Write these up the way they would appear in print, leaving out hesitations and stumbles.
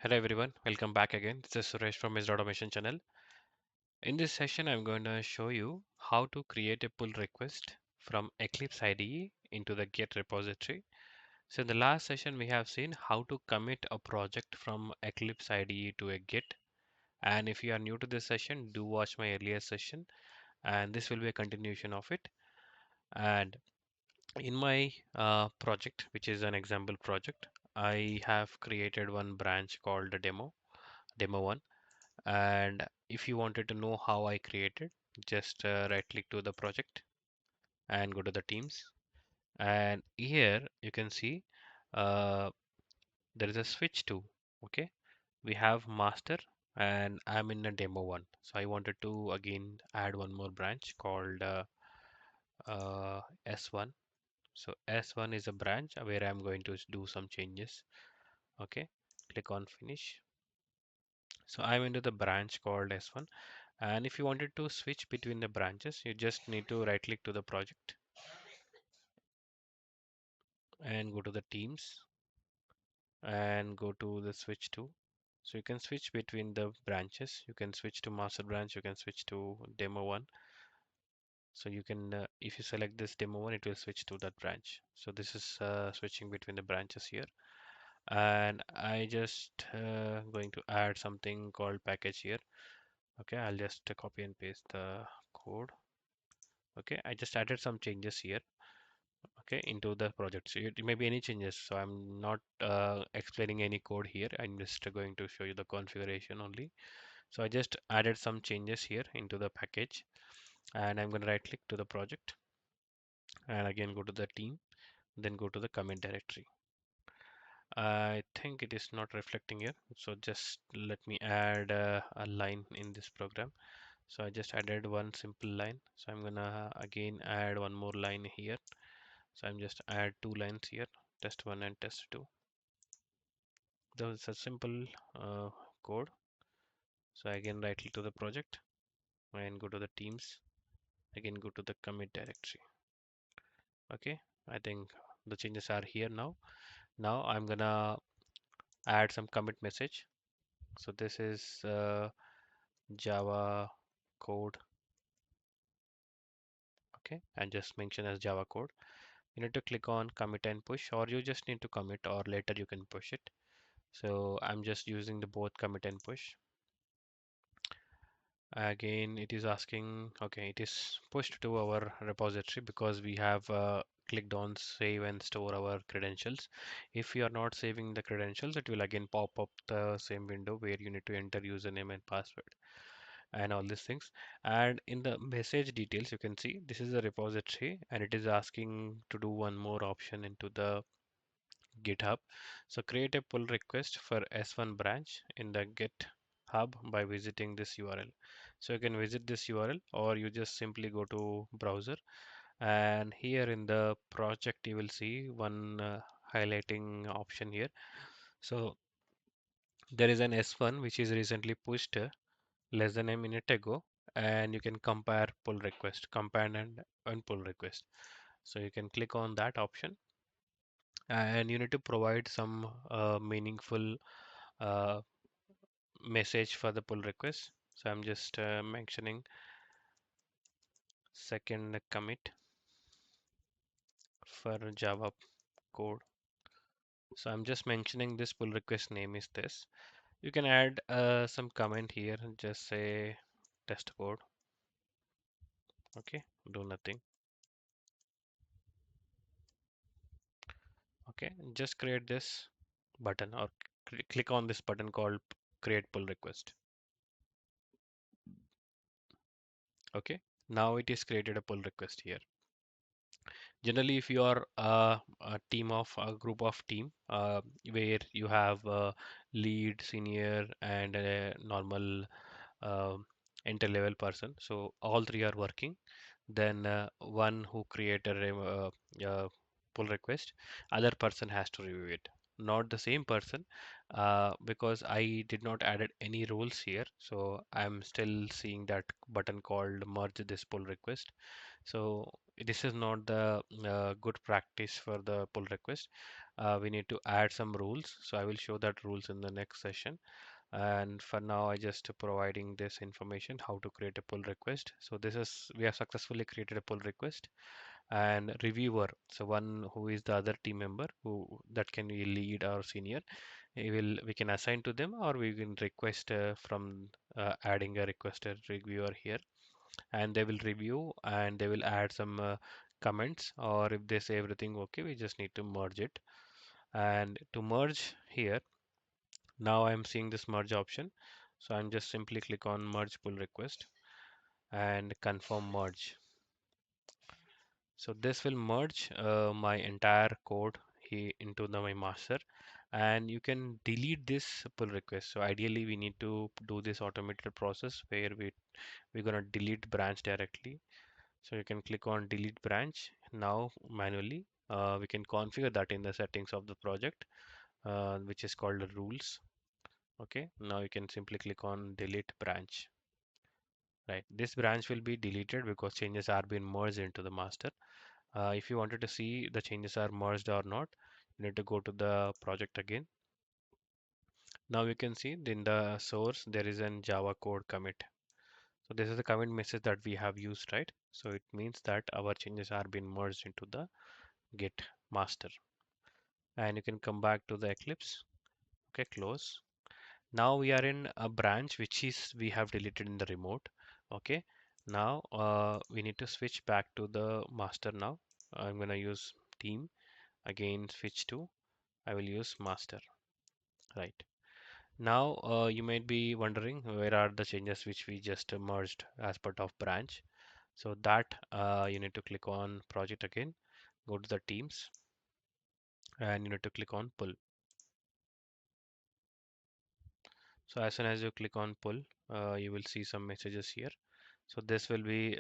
Hello everyone, welcome back again. This is Suresh from SDET Automation channel. In this session, I'm going to show you how to create a pull request from Eclipse IDE into the Git repository. So in the last session, we have seen how to commit a project from Eclipse IDE to a Git. And if you are new to this session, do watch my earlier session, and this will be a continuation of it. And in my project, which is an example project, I have created one branch called the demo one. And if you wanted to know how I created, just right click to the project and go to the teams. And here you can see uh, there is a switch to. Okay, we have master and I'm in a demo one. So I wanted to again add one more branch called S1. So S1 is a branch where I'm going to do some changes. Okay, click on finish. So I'm into the branch called S1. And if you wanted to switch between the branches, you just need to right click to the project and go to the teams and go to the switch to. So you can switch between the branches. You can switch to master branch. You can switch to demo one. So you can, if you select this demo one, it will switch to that branch. So this is switching between the branches here. And I just going to add something called package here. Okay, I'll just copy and paste the code. Okay, I just added some changes here. Okay, into the project. So it may be any changes. So I'm not explaining any code here. I'm just going to show you the configuration only. So I just added some changes here into the package, and I'm going to right click to the project and again go to the team, then go to the commit directory. I think it is not reflecting here. So just let me add a line in this program. So I just added one simple line. So I'm gonna again add one more line here. So I'm just add two lines here, test one and test two. That's a simple code. So again, right click to the project and go to the teams. Again, go to the commit directory. Okay, I think the changes are here now. Now I'm gonna add some commit message. So this is Java code. Okay, and just mention as Java code. You need to click on commit and push, or you just need to commit, or later you can push it. So I'm just using the both commit and push. Again, it is asking, okay, it is pushed to our repository because we have clicked on save and store our credentials. If you are not saving the credentials, it will again pop up the same window where you need to enter username and password and all these things. And in the message details, you can see this is a repository and it is asking to do one more option into the GitHub. So create a pull request for S1 branch in the GitHub by visiting this URL. So you can visit this URL or you just simply go to browser and here in the project you will see one highlighting option here. So there is an S1 which is recently pushed less than a minute ago and you can compare pull request, compare and pull request. So you can click on that option and you need to provide some meaningful uh, message for the pull request. So I'm just mentioning second commit for Java code. So I'm just mentioning this pull request name is this. You can add some comment here, just say test code. Okay, do nothing. Okay, just create this button or click on this button called create pull request. Okay, now it is created a pull request here. Generally, if you are a team of a group of team where you have a lead, senior, and a normal uh, enter-level person, so all three are working. Then one who create a pull request, other person has to review it. Not the same person. because I did not added any rules here. So I'm still seeing that button called merge this pull request. So this is not the good practice for the pull request. We need to add some rules. So I will show that rules in the next session. And for now, I just providing this information how to create a pull request. So this is we have successfully created a pull request and reviewer. So one who is the other team member who that can be lead or senior. We can assign to them or we can request from adding a requested reviewer here, and they will review and they will add some comments, or if they say everything okay, we just need to merge it. And to merge here, now I'm seeing this merge option. So I'm just simply click on merge pull request and confirm merge. So this will merge my entire code into my master, and you can delete this pull request. So ideally we need to do this automated process where we're gonna delete branch directly. So you can click on delete branch now manually. We can configure that in the settings of the project, which is called rules. Okay, now you can simply click on delete branch. Right, this branch will be deleted because changes are being merged into the master. If you wanted to see the changes are merged or not, you need to go to the project again. Now you can see in the source there is an Java code commit. So this is the commit message that we have used, right? So it means that our changes are being merged into the Git master. And you can come back to the Eclipse. Okay, close. Now we are in a branch which is we have deleted in the remote. Okay. Now we need to switch back to the master now. I'm gonna use team again, switch to I will use master. Right. Now you might be wondering where are the changes which we just merged as part of branch. So that you need to click on project again, go to the teams, and you need to click on pull. So as soon as you click on pull, you will see some messages here. So this will be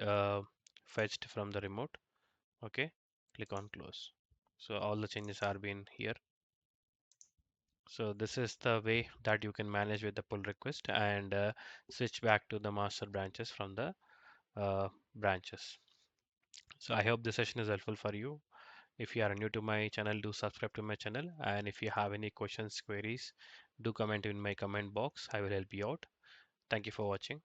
fetched from the remote. Okay, click on close. So all the changes are being here. So this is the way that you can manage with the pull request and switch back to the master branches from the branches. So I hope this session is helpful for you. If you are new to my channel, do subscribe to my channel. And if you have any questions, queries, do comment in my comment box. I will help you out. Thank you for watching.